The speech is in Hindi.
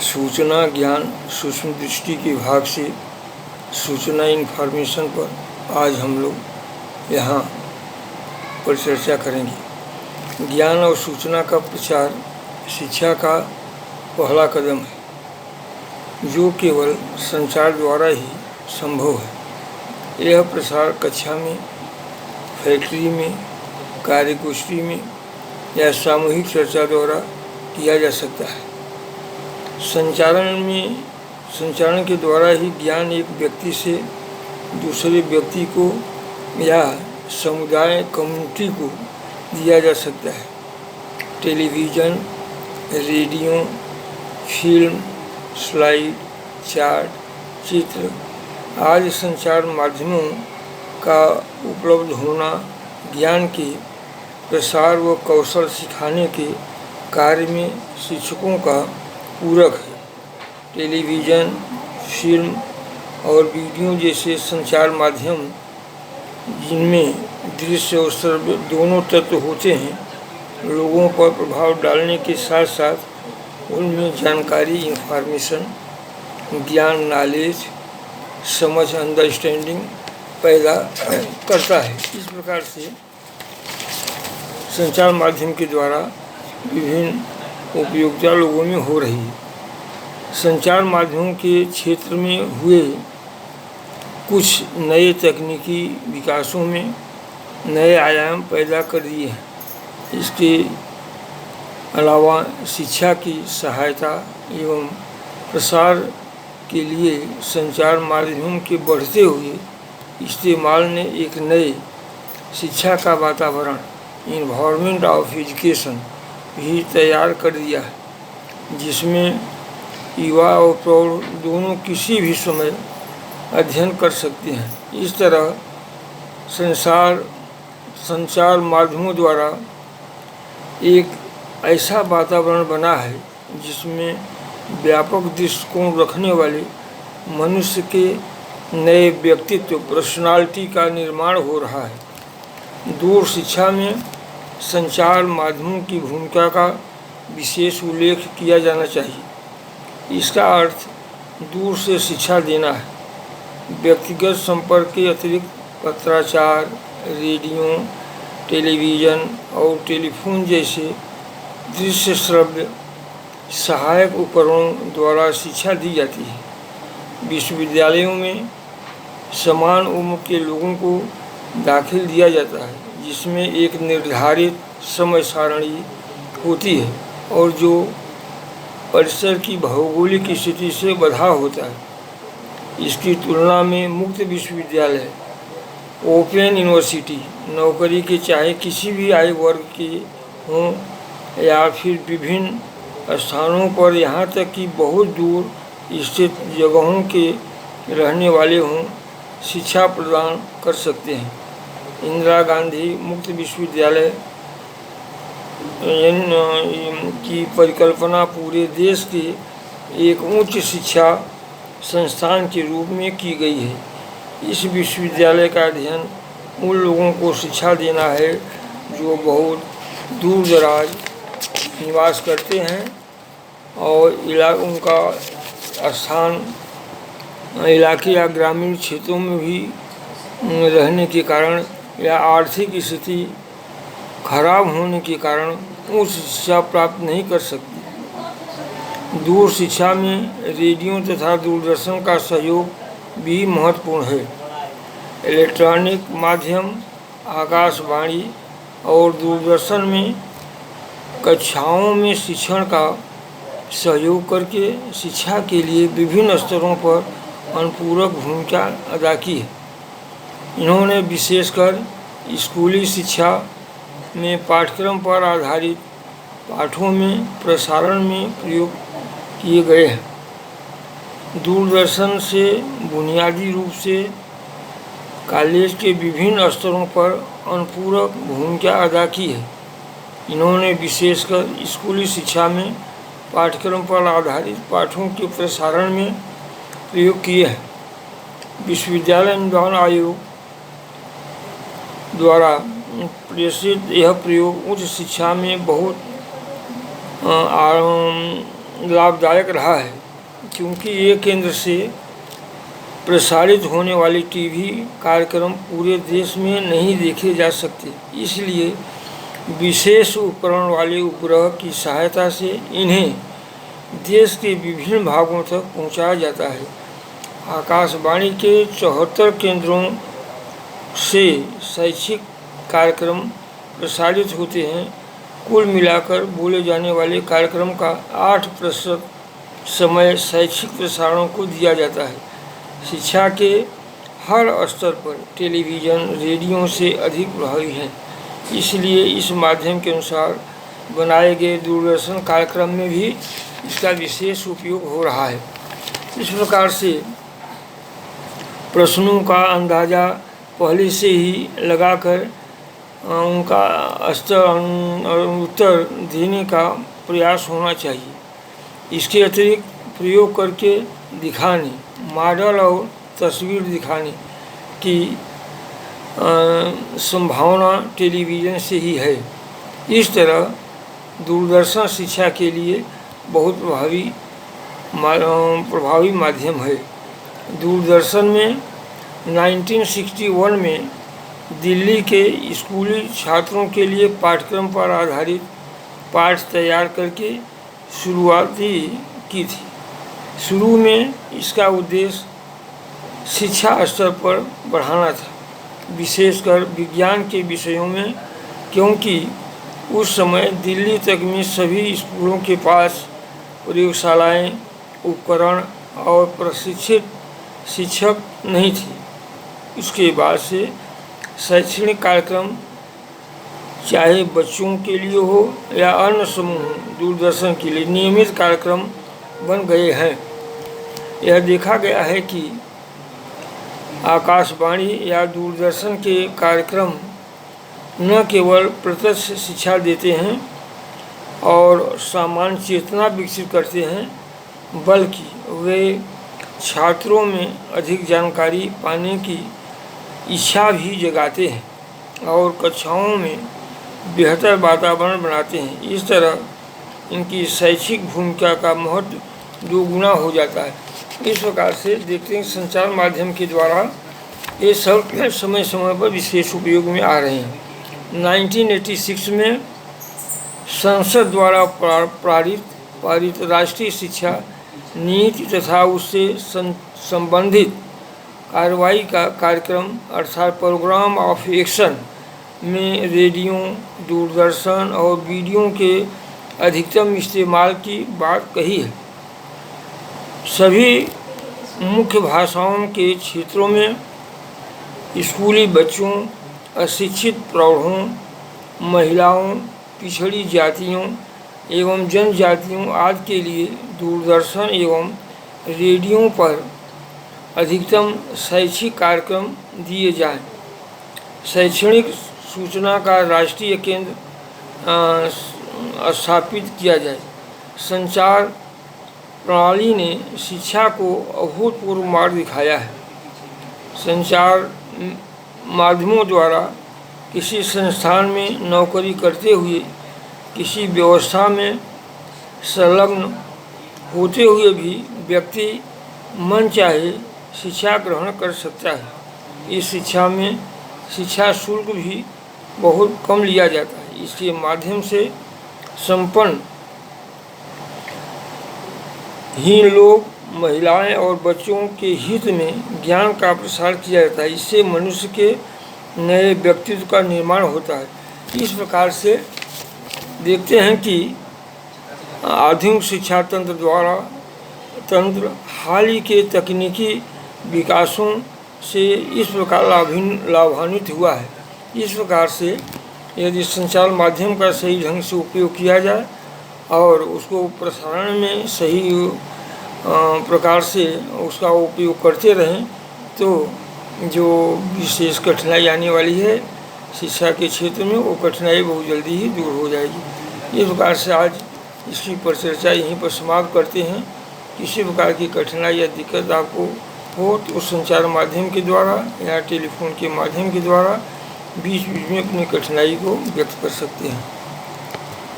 सूचना ज्ञान सूक्ष्म दृष्टि के भाग से सूचना इन्फॉर्मेशन पर आज हम लोग यहाँ पर चर्चा करेंगे। ज्ञान और सूचना का प्रचार शिक्षा का पहला कदम है, जो केवल संचार द्वारा ही संभव है। यह प्रसार कक्षा में, फैक्ट्री में, कार्यगोष्ठी में या सामूहिक चर्चा द्वारा किया जा सकता है। संचारण के द्वारा ही ज्ञान एक व्यक्ति से दूसरे व्यक्ति को या समुदाय कम्युनिटी को दिया जा सकता है। Television, radio, film, slide, chart, चित्र आदि संचार माध्यमों का उपलब्ध होना ज्ञान के प्रसार व कौशल सिखाने के कार्य में शिक्षकों का पूरक है। टेलीविज़न, फिल्म और वीडियो जैसे संचार माध्यम, जिनमें दृश्य और श्रव्य दोनों तत्व होते हैं, लोगों पर प्रभाव डालने के साथ साथ उनमें जानकारी, इंफॉर्मेशन, ज्ञान, नॉलेज, समझ, अंडरस्टैंडिंग पैदा करता है। इस प्रकार से संचार माध्यम के द्वारा विभिन्न उपयोगिता लोगों में हो रही है। संचार माध्यमों के क्षेत्र में हुए कुछ नए तकनीकी विकासों में नए आयाम पैदा कर दिए हैं। इसके अलावा शिक्षा की सहायता एवं प्रसार के लिए संचार माध्यमों के बढ़ते हुए इस्तेमाल ने एक नए शिक्षा का वातावरण, इन्वायरमेंट ऑफ एजुकेशन भी तैयार कर दिया है, जिसमें युवा और प्रौढ़ दोनों किसी भी समय अध्ययन कर सकते हैं। इस तरह संचार माध्यमों द्वारा एक ऐसा वातावरण बना है जिसमें व्यापक दृष्टिकोण रखने वाले मनुष्य के नए व्यक्तित्व, पर्सनालिटी का निर्माण हो रहा है। दूर शिक्षा में संचार माध्यमों की भूमिका का विशेष उल्लेख किया जाना चाहिए। इसका अर्थ दूर से शिक्षा देना है। व्यक्तिगत संपर्क के अतिरिक्त पत्राचार, रेडियो, टेलीविज़न और टेलीफोन जैसे दृश्य श्रव्य सहायक उपकरणों द्वारा शिक्षा दी जाती है। विश्वविद्यालयों में समान उम्र के लोगों को दाखिल दिया जाता है, जिसमें एक निर्धारित समय सारणी होती है और जो परिसर की भौगोलिक स्थिति से बंधा होता है। इसकी तुलना में मुक्त विश्वविद्यालय, ओपन यूनिवर्सिटी नौकरी के चाहे किसी भी आयु वर्ग के हों या फिर विभिन्न स्थानों पर, यहाँ तक कि बहुत दूर स्थित जगहों के रहने वाले हों, शिक्षा प्रदान कर सकते हैं। इंदिरा गांधी मुक्त विश्वविद्यालय की परिकल्पना पूरे देश के एक उच्च शिक्षा संस्थान के रूप में की गई है। इस विश्वविद्यालय का अध्ययन उन लोगों को शिक्षा देना है जो बहुत दूर दराज निवास करते हैं और उनका स्थान इलाके या ग्रामीण क्षेत्रों में भी रहने के कारण या आर्थिक स्थिति खराब होने के कारण उच्च शिक्षा प्राप्त नहीं कर सकती। दूर शिक्षा में रेडियो तथा दूरदर्शन का सहयोग भी महत्वपूर्ण है। इलेक्ट्रॉनिक माध्यम, आकाशवाणी और दूरदर्शन में कक्षाओं में शिक्षण का सहयोग करके शिक्षा के लिए विभिन्न स्तरों पर अनुपूरक भूमिका अदा की है। इन्होंने विशेषकर स्कूली शिक्षा में पाठ्यक्रम पर आधारित पाठों में प्रसारण में प्रयोग किए गए हैं। दूरदर्शन से बुनियादी रूप से कॉलेज के विभिन्न स्तरों पर अनुपूरक भूमिका अदा की है। इन्होंने विशेषकर स्कूली शिक्षा में पाठ्यक्रम पर आधारित पाठों के प्रसारण में प्रयोग किए हैं। विश्वविद्यालय अनुदान आयोग द्वारा प्रेषित यह प्रयोग उच्च शिक्षा में बहुत लाभदायक रहा है, क्योंकि ये केंद्र से प्रसारित होने वाले टीवी कार्यक्रम पूरे देश में नहीं देखे जा सकते। इसलिए विशेष उपकरण वाले उपग्रह की सहायता से इन्हें देश के विभिन्न भागों तक पहुंचाया जाता है। आकाशवाणी के 74 केंद्रों से शैक्षिक कार्यक्रम प्रसारित होते हैं। कुल मिलाकर बोले जाने वाले कार्यक्रम का 8% समय शैक्षिक प्रसारणों को दिया जाता है। शिक्षा के हर स्तर पर टेलीविज़न रेडियो से अधिक प्रभावी हैं, इसलिए इस माध्यम के अनुसार बनाए गए दूरदर्शन कार्यक्रम में भी इसका विशेष उपयोग हो रहा है। इस प्रकार से प्रश्नों का अंदाज़ा पहले से ही लगाकर उनका स्तर उत्तर देने का प्रयास होना चाहिए। इसके अतिरिक्त प्रयोग करके दिखाने, मॉडल और तस्वीर दिखाने की संभावना टेलीविज़न से ही है। इस तरह दूरदर्शन शिक्षा के लिए बहुत प्रभावी माध्यम है। दूरदर्शन में 1961 में दिल्ली के स्कूली छात्रों के लिए पाठ्यक्रम पर आधारित पाठ तैयार करके शुरुआती की थी। शुरू में इसका उद्देश्य शिक्षा स्तर पर बढ़ाना था, विशेषकर विज्ञान के विषयों में, क्योंकि उस समय दिल्ली तक में सभी स्कूलों के पास प्रयोगशालाएं, उपकरण और प्रशिक्षित शिक्षक नहीं थे। उसके बाद से शैक्षणिक कार्यक्रम चाहे बच्चों के लिए हो या अन्य समूह दूरदर्शन के लिए नियमित कार्यक्रम बन गए हैं। यह देखा गया है कि आकाशवाणी या दूरदर्शन के कार्यक्रम न केवल प्रत्यक्ष शिक्षा देते हैं और सामान्य चेतना विकसित करते हैं, बल्कि वे छात्रों में अधिक जानकारी पाने की इच्छा भी जगाते हैं और कक्षाओं में बेहतर वातावरण बनाते हैं। इस तरह इनकी शैक्षिक भूमिका का महत्व दोगुना हो जाता है। इस प्रकार से देखते हैं संचार माध्यम के द्वारा ये सब समय समय पर विशेष उपयोग में आ रहे हैं। 1986 में संसद द्वारा पारित राष्ट्रीय शिक्षा नीति तथा उससे संबंधित कार्रवाई का कार्यक्रम अर्थात प्रोग्राम ऑफ एक्शन में रेडियो, दूरदर्शन और वीडियो के अधिकतम इस्तेमाल की बात कही है। सभी मुख्य भाषाओं के क्षेत्रों में स्कूली बच्चों, अशिक्षित प्रौढ़ों, महिलाओं, पिछड़ी जातियों एवं जनजातियों आदि के लिए दूरदर्शन एवं रेडियो पर अधिकतम शैक्षिक कार्यक्रम दिए जाएं। शैक्षणिक सूचना का राष्ट्रीय केंद्र स्थापित किया जाए। संचार प्रणाली ने शिक्षा को अभूतपूर्व मार्ग दिखाया है। संचार माध्यमों द्वारा किसी संस्थान में नौकरी करते हुए, किसी व्यवस्था में संलग्न होते हुए भी व्यक्ति मन चाहे शिक्षा ग्रहण कर सकता है। इस शिक्षा में शिक्षा शुल्क भी बहुत कम लिया जाता है। इसके माध्यम से संपन्न ही लोग, महिलाएं और बच्चों के हित में ज्ञान का प्रसार किया जाता है। इससे मनुष्य के नए व्यक्तित्व का निर्माण होता है। इस प्रकार से देखते हैं कि आधुनिक शिक्षा तंत्र हाल ही के तकनीकी विकासों से इस प्रकार लाभान्वित हुआ है। इस प्रकार से यदि संचार माध्यम का सही ढंग से उपयोग किया जाए और उसको प्रसारण में सही प्रकार से उसका उपयोग करते रहें, तो जो विशेष कठिनाई आने वाली है शिक्षा के क्षेत्र में, वो कठिनाई बहुत जल्दी ही दूर हो जाएगी। इस प्रकार से आज इसकी परिचर्चा यहीं पर समाप्त करते हैं। किसी प्रकार की कठिनाई या दिक्कत आपको हो तो संचार माध्यम के द्वारा या टेलीफोन के माध्यम के द्वारा बीच बीच में अपनी कठिनाई को व्यक्त कर सकते हैं।